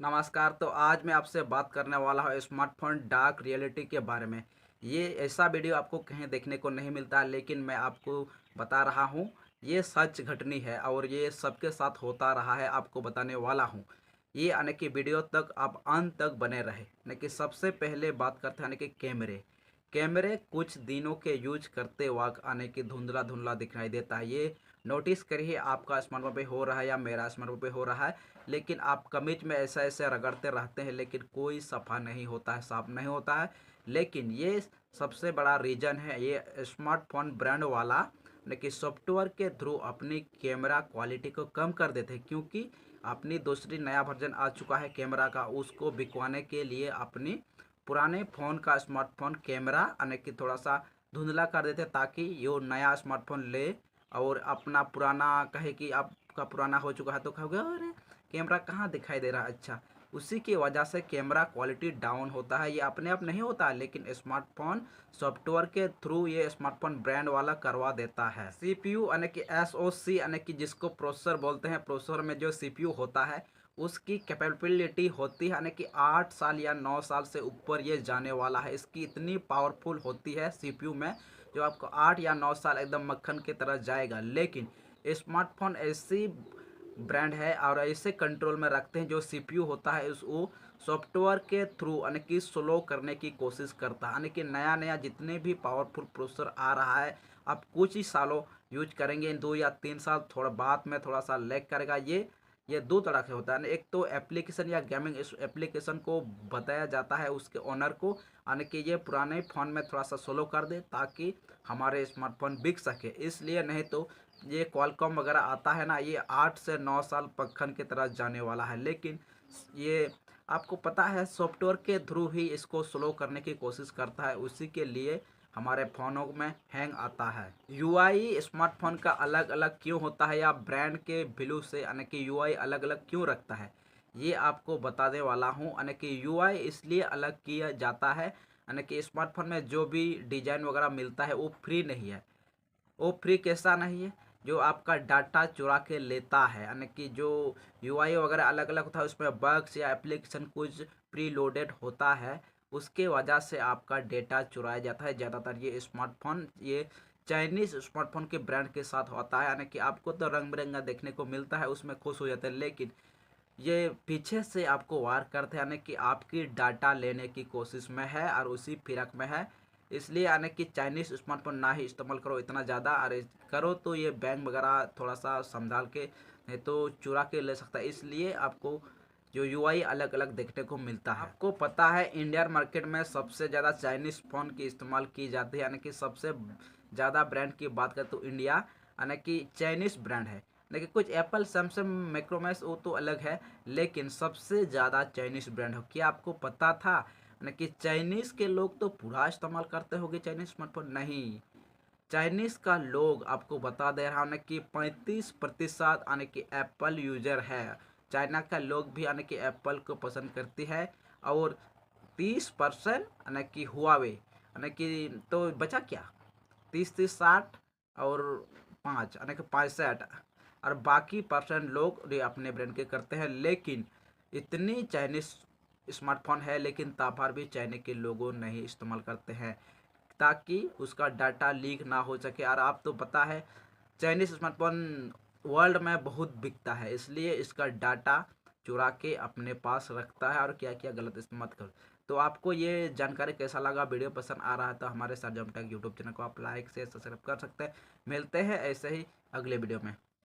नमस्कार। तो आज मैं आपसे बात करने वाला हूँ स्मार्टफ़ोन डार्क रियलिटी के बारे में। ये ऐसा वीडियो आपको कहीं देखने को नहीं मिलता है, लेकिन मैं आपको बता रहा हूँ। ये सच घटनी है और ये सबके साथ होता रहा है, आपको बताने वाला हूँ। ये यानी कि वीडियो तक आप अंत तक बने रहे। यानी कि सबसे पहले बात करते हैं यानी कि कैमरे। कैमरे कुछ दिनों के यूज करते वक्त यानी कि धुंधला-धुंधला दिखाई देता है। ये नोटिस करिए, आपका स्मार्टफ़ोन पे हो रहा है या मेरा स्मार्टफ़ोन पे हो रहा है। लेकिन आप कमिज में ऐसा-ऐसे रगड़ते रहते हैं, लेकिन कोई सफ़ा नहीं होता है, साफ़ नहीं होता है। लेकिन ये सबसे बड़ा रीज़न है, ये स्मार्टफ़ोन ब्रांड वाला देखिए सॉफ्टवेयर के थ्रू अपनी कैमरा क्वालिटी को कम कर देते हैं, क्योंकि अपनी दूसरी नया वर्ज़न आ चुका है कैमरा का, उसको बिकवाने के लिए अपनी पुराने फ़ोन का स्मार्टफ़ोन कैमरा यानी कि थोड़ा-सा धुंधला कर देते हैं, ताकि यो नया स्मार्टफ़ोन ले और अपना पुराना कहे कि आपका पुराना हो चुका है तो कहोगे अरे! कैमरा कहाँ दिखाई दे रहा है अच्छा। उसी की वजह से कैमरा क्वालिटी डाउन होता है। ये अपने आप नहीं होता है, लेकिन स्मार्टफ़ोन सॉफ्टवेयर के थ्रू ये स्मार्टफ़ोन ब्रांड वाला करवा देता है। सीपीयू यानी कि एसओसी यानी कि जिसको प्रोसेसर बोलते हैं, प्रोसेसर में जो सीपीयू होता है उसकी कैपेबिलिटी होती है यानी कि 8 साल या 9 साल से ऊपर ये जाने वाला है। इसकी इतनी पावरफुल होती है सीपीयू में, जो आपको 8 या 9 साल एकदम मक्खन की तरह जाएगा। लेकिन स्मार्टफ़ोन ऐसी ब्रांड है और ऐसे कंट्रोल में रखते हैं, जो सीपीयू होता है उस वो सॉफ्टवेयर के थ्रू यानी कि स्लो करने की कोशिश करता है। यानी कि नया-नया जितने भी पावरफुल प्रोसेसर आ रहा है, आप कुछ ही सालों यूज़ करेंगे, 2 या 3 साल थोड़ा बाद में थोड़ा-सा लैग करेगा। ये 2 तरह से होता है ना, एक तो एप्लीकेशन या गेमिंग इस एप्लीकेशन को बताया जाता है उसके ओनर को, यानी कि ये पुराने फ़ोन में थोड़ा-सा स्लो कर दे ताकि हमारे स्मार्टफ़ोन बिक सके। इसलिए नहीं तो ये क्वालकॉम वगैरह आता है ना, ये 8 से 9 साल मक्खन की तरह जाने वाला है। लेकिन ये आपको पता है सॉफ्टवेयर के थ्रू ही इसको स्लो करने की कोशिश करता है, उसी के लिए हमारे फ़ोनों में हैंग आता है। यूआई स्मार्टफ़ोन का अलग-अलग क्यों होता है या ब्रांड के वैल्यू से यानी कि यूआई अलग-अलग क्यों रखता है, ये आपको बताने वाला हूँ। यानी कि यूआई इसलिए अलग किया जाता है, यानी कि स्मार्टफ़ोन में जो भी डिज़ाइन वगैरह मिलता है वो फ्री नहीं है। वो फ्री कैसा नहीं है, जो आपका डाटा चुरा के लेता है। यानी कि जो यूआई वगैरह अलग-अलग होता है, उसमें बग्स या एप्लीकेशन कुछ प्री लोडेड होता है, उसके वजह से आपका डेटा चुराया जाता है। ज़्यादातर ये स्मार्टफ़ोन ये चाइनीज़ स्मार्टफ़ोन के ब्रांड के साथ होता है, यानी कि आपको तो रंग-बिरंगा देखने को मिलता है, उसमें खुश हो जाते हैं, लेकिन ये पीछे से आपको वार करते हैं, यानी कि आपकी डाटा लेने की कोशिश में है और उसी फिराक में है। इसलिए यानी कि चाइनीज़ स्मार्टफ़ोन ना ही इस्तेमाल करो इतना ज़्यादा, और करो तो ये बैंक वगैरह थोड़ा-सा संभाल के, नहीं तो चुरा के ले सकता है। इसलिए आपको जो यूआई अलग-अलग देखने को मिलता है। आपको पता है इंडियन मार्केट में सबसे ज़्यादा चाइनीज़ फ़ोन की इस्तेमाल की जाती है, यानी कि सबसे ज़्यादा ब्रांड की बात करें तो इंडिया यानी कि चाइनीज़ ब्रांड है। देखिए कुछ एप्पल, सैमसंग, माइक्रोमैक्स वो तो अलग है, लेकिन सबसे ज़्यादा चाइनीज़ ब्रांड हो। क्या आपको पता था यानी कि चाइनीज़ के लोग तो पूरा इस्तेमाल करते होंगे चाइनीज़ स्मार्टफ़ोन? नहीं, चाइनीज़ का लोग आपको बता दे रहा हूँ ना कि 35% यानी कि एप्पल यूज़र है। चाइना का लोग भी यानी कि एप्पल को पसंद करती है, और 30% यानी कि हुआवे, यानी कि तो बचा क्या? 30-30 60 और 5 यानी कि 65, और बाकी परसेंट लोग ये अपने ब्रांड के करते हैं। लेकिन इतनी चाइनीज़ स्मार्टफ़ोन है, लेकिन ताभर भी चाइना के लोगों नहीं इस्तेमाल करते हैं, ताकि उसका डाटा लीक ना हो सके। और आप तो पता है चाइनीज़ स्मार्टफ़ोन वर्ल्ड में बहुत बिकता है, इसलिए इसका डाटा चुरा के अपने पास रखता है और क्या-क्या गलत इस्तेमाल कर। तो आपको ये जानकारी कैसा लगा? वीडियो पसंद आ रहा है तो हमारे सरजम टेक यूट्यूब चैनल को आप लाइक, शेयर, सब्सक्राइब कर सकते हैं। मिलते हैं ऐसे ही अगले वीडियो में।